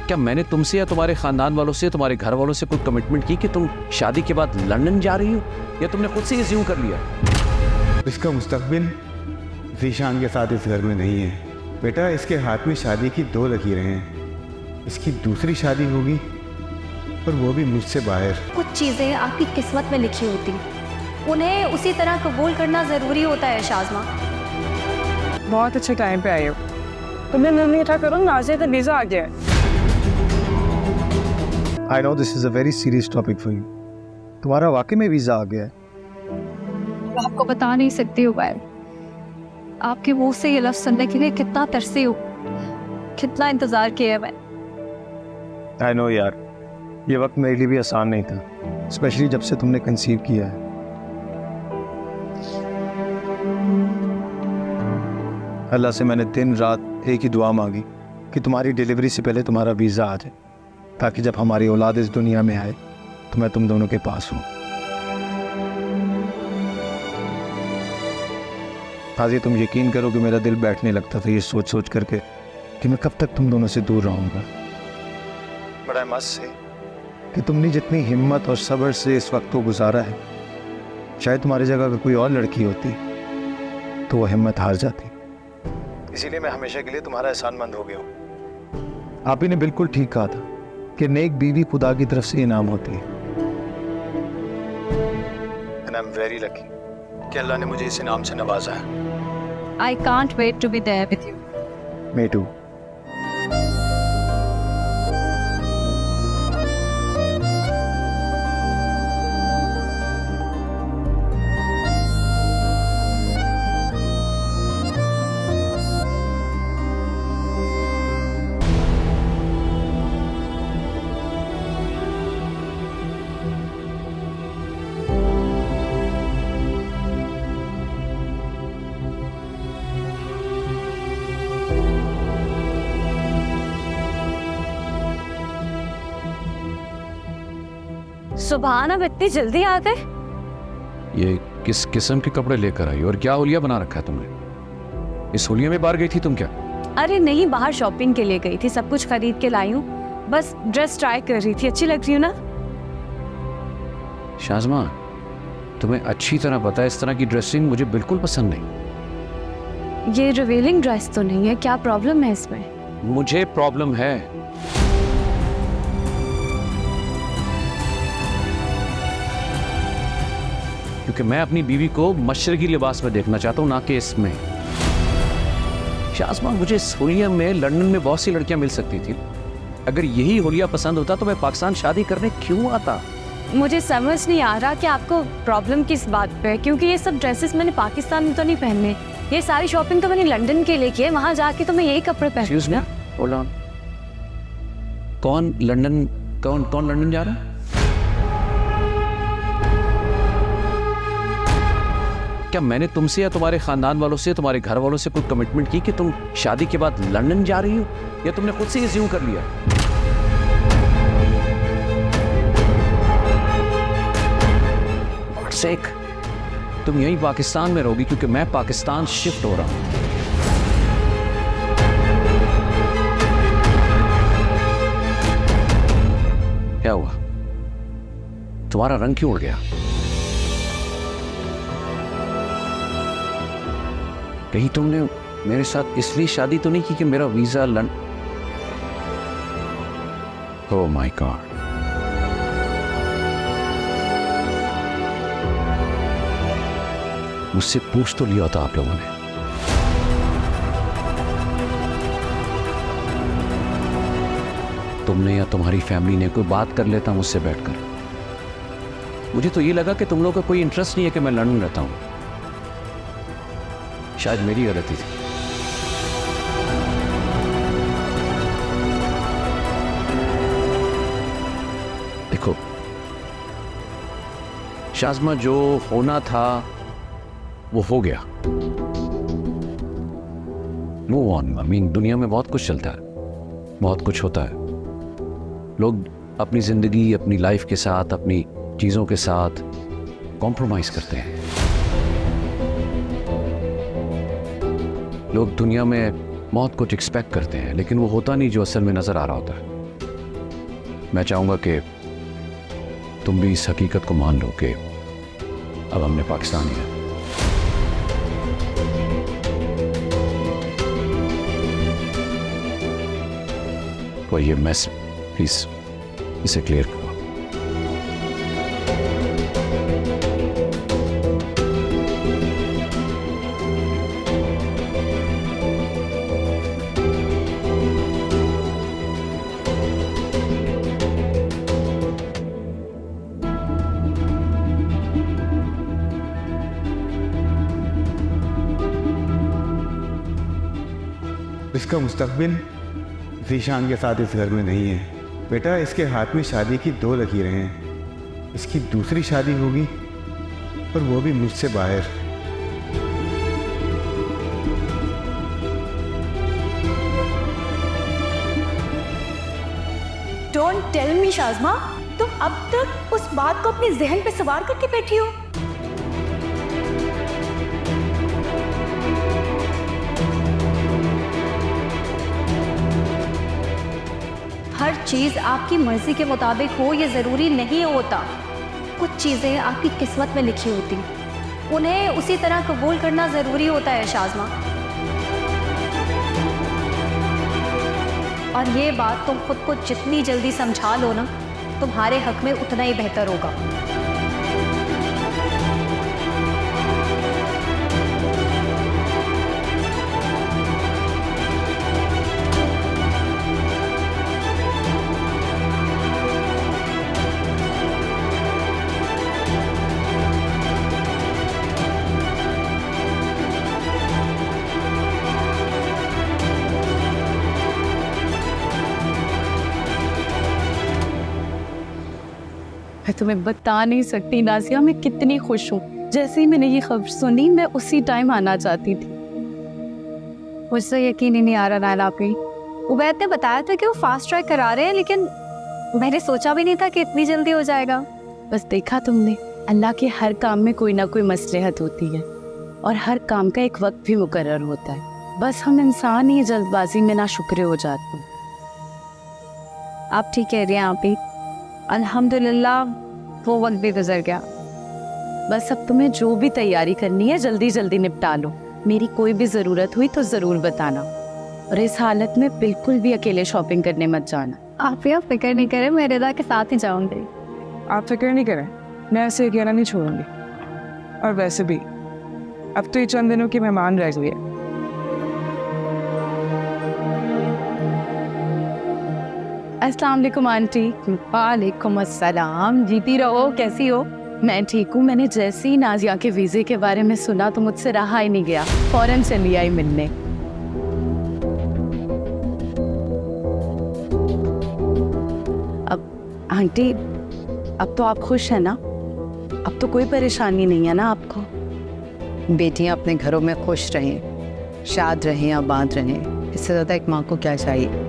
क्या मैंने तुमसे या तुम्हारे खानदान वालों से, तुम्हारे घर वालों से कोई कमिटमेंट की कि तुम शादी के बाद लंदन जा रही हो, या तुमने खुद से अज्यूम कर लिया? इसका मुस्तकबिल ज़ीशान के साथ इस घर में नहीं है बेटा। इसके हाथ में शादी की 2 लकीरें हैं। इसकी दूसरी शादी होगी, और वो भी मुझसे बाहर। कुछ चीज़ें आपकी किस्मत में लिखी होती, उन्हें उसी तरह कबूल करना ज़रूरी होता है। शाज़मा, बहुत अच्छे टाइम पे आई हो। तुमने निर्णय था करो, नाज़िया का वीज़ा आ गया है। I know this is a very serious topic for you. तुम्हारा वाकई में वीज़ा आ गया है। मैं आपको बता नहीं सकती हूँ बैल, आपके मुंह से ये लफ्ज़ सुनने के लिए कितना तरसी हूँ, कितना इंतज़ार किया है मैंने। I know यार, ये वक्त मेरे लिए भी आसान नहीं था, स्पेशली जब से तुमने कंसीव किया है। अल्लाह से मैंने दिन रात एक ही दुआ मांगी कि तुम्हारी डिलीवरी से पहले तुम्हारा वीज़ा आ जाए, ताकि जब हमारी औलाद इस दुनिया में आए तो मैं तुम दोनों के पास हूँ। हाजी, तुम यकीन करो कि मेरा दिल बैठने लगता था ये सोच सोच करके कि मैं कब तक तुम दोनों से दूर रहूँगा। बड़ा मस्त है कि तुमने जितनी हिम्मत और सब्र से इस वक्त को गुजारा है, शायद तुम्हारी जगह अगर कोई और लड़की होती तो वो हिम्मत हार जाती। इसीलिए मैं हमेशा के लिए तुम्हारा एहसानमंद हो गया हूँ। आप ही ने बिल्कुल ठीक कहा था कि नेक बीवी खुदा की तरफ से इनाम होती है। And I'm very lucky कि अल्लाह ने मुझे इस इनाम से नवाजा है। I can't wait to be there with you. Me too. सुभान, अब इतनी जल्दी आ गए? ये किस किस्म के कपड़े लेकर आई और क्या हुलिया बना रखा है तुमने? इस हुलिया में बाहर गई थी तुम क्या? अरे नहीं, बाहर शॉपिंग के लिए गई थी, सब कुछ खरीद के लाई हूँ। बस ड्रेस ट्राई कर रही थी, अच्छी लग रही हूँ ना? शाज़मा, तुम्हें अच्छी तरह पता है इस तरह की ड्रेसिंग मुझे बिल्कुल पसंद नहीं। ये रिवीलिंग ड्रेस तो नहीं है, क्या प्रॉब्लम है इसमें? मुझे प्रॉब्लम है। क्योंकि मैं अपनी बीवी को मशरकी लिबास में देखना चाहता हूं, ना कि इसमें। शाज़मा, मुझे इस हुलिया में लंदन में बहुत सी लड़कियां मिल सकती थी। अगर यही हुलिया पसंद होता तो मैं पाकिस्तान शादी करने क्यों आता? मुझे समझ नहीं आ रहा कि आपको प्रॉब्लम किस बात पे है, क्योंकि ये सब ड्रेसेस मैंने पाकिस्तान में तो नहीं पहनने। ये सारी शॉपिंग तो मैंने लंदन के लिए की है, वहां जाके तो मैं यही कपड़े Excuse me, पहनूंगा। hold on. कौन लंदन जा रहा है? क्या मैंने तुमसे या तुम्हारे खानदान वालों से, तुम्हारे घर वालों से कोई कमिटमेंट की कि तुम शादी के बाद लंदन जा रही हो, या तुमने खुद से अज्यूम कर लिया? God's sake, तुम यहीं पाकिस्तान में रहोगी क्योंकि मैं पाकिस्तान शिफ्ट हो रहा हूं। क्या हुआ? तुम्हारा रंग क्यों उड़ गया? कहीं तुमने मेरे साथ इसलिए शादी तो नहीं की कि मेरा वीजा ओह माय गॉड। मुझसे पूछ तो लिया था आप लोगों ने। तुमने या तुम्हारी फैमिली ने कोई बात कर लेता मुझसे बैठकर। मुझे तो ये लगा कि तुम लोगों का कोई इंटरेस्ट नहीं है कि मैं लंदन रहता हूं। शायद मेरी गलती थी। देखो शाज़मा, जो होना था वो हो गया। Move on. आई मीन, दुनिया में बहुत कुछ चलता है, बहुत कुछ होता है। लोग अपनी जिंदगी, अपनी लाइफ के साथ, अपनी चीजों के साथ कॉम्प्रोमाइज करते हैं। लोग दुनिया में बहुत कुछ एक्सपेक्ट करते हैं, लेकिन वो होता नहीं जो असल में नजर आ रहा होता है। मैं चाहूँगा कि तुम भी इस हकीकत को मान लो कि अब हमने पाकिस्तानी है। तो ये मैस प्लीज इसे क्लियर करो। इसका मुस्तकबिल ज़ीशान के साथ इस घर में नहीं है। बेटा, इसके हाथ में शादी की 2 लकीरें हैं। इसकी दूसरी शादी होगी और वो भी मुझसे बाहर। डोंट टेल मी शाज़मा, तुम अब तक उस बात को अपने जहन पे सवार करके बैठी हो। हर चीज आपकी मर्जी के मुताबिक हो ये जरूरी नहीं होता। कुछ चीजें आपकी किस्मत में लिखी होती, उन्हें उसी तरह कबूल करना जरूरी होता है शाज़मा। और ये बात तुम खुद को जितनी जल्दी समझा लो ना, तुम्हारे हक में उतना ही बेहतर होगा। मैं तुम्हें बता नहीं सकती नाजिया, मैं कितनी खुश हूँ। जैसे ही मैंने ये खबर सुनी, मैं उसी टाइम आना चाहती थी। मुझसे यकीन ही नहीं आ रहा नायला पे। उबैद ने बताया था कि वो फास्ट ट्रैक करा रहे हैं, लेकिन मैंने सोचा भी नहीं था कि इतनी जल्दी हो जाएगा। बस देखा तुमने, अल्लाह के हर काम में कोई ना कोई मसलहत होती है और हर काम का एक वक्त भी मुकर्रर होता है। बस हम इंसान ही जल्दबाजी में ना शुक्र हो जाते हैं। आप ठीक कह रही हैं आप ही। अल्हम्दुलिल्लाह वो वक्त भी गुजर गया। बस अब तुम्हें जो भी तैयारी करनी है जल्दी जल्दी निपटा लो। मेरी कोई भी ज़रूरत हुई तो ज़रूर बताना, और इस हालत में बिल्कुल भी अकेले शॉपिंग करने मत जाना। आप ही फिक्र नहीं करें, मैं रिदा के साथ ही जाऊंगी। आप फिक्र नहीं करें, मैं ऐसे अकेला नहीं छोड़ूंगी। और वैसे भी अब तो ये चंद दिनों की मेहमान रह गई है। अस्सलाम वालेकुम आंटी। वालेकुम अस्सलाम। जीती रहो, कैसी हो? मैं ठीक हूँ। मैंने जैसे ही नाजिया के वीज़े के बारे में सुना तो मुझसे रहा ही नहीं गया, फ़ौरन चली आई मिलने। अब आंटी, अब तो आप खुश हैं ना? अब तो कोई परेशानी नहीं है ना आपको? बेटियां अपने घरों में खुश रहें, शाद रहें, आबाद रहें, इससे ज़्यादा एक माँ को क्या चाहिए।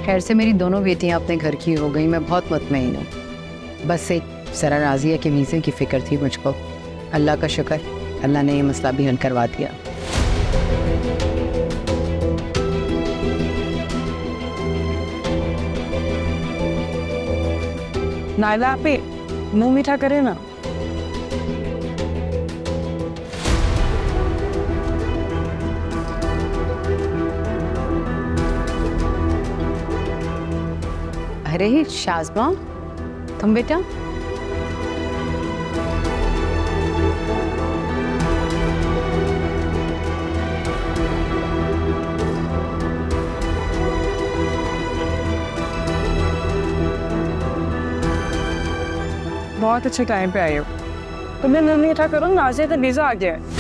खैर से मेरी दोनों बेटियां अपने घर की हो गई, मैं बहुत मुतमईन हूँ। बस एक ज़रा राज़िया के वीज़े की फ़िक्र थी मुझको। अल्लाह का शुक्र, अल्लाह ने ये मसला भी हल करवा दिया। नायला पे मुंह मीठा करे ना। अरे शाज़मा, तुम बेटा? बहुत अच्छे टाइम पे आए हो। तुमने मुंह मीठा करो, नाज़िया का वीज़ा आ गया है।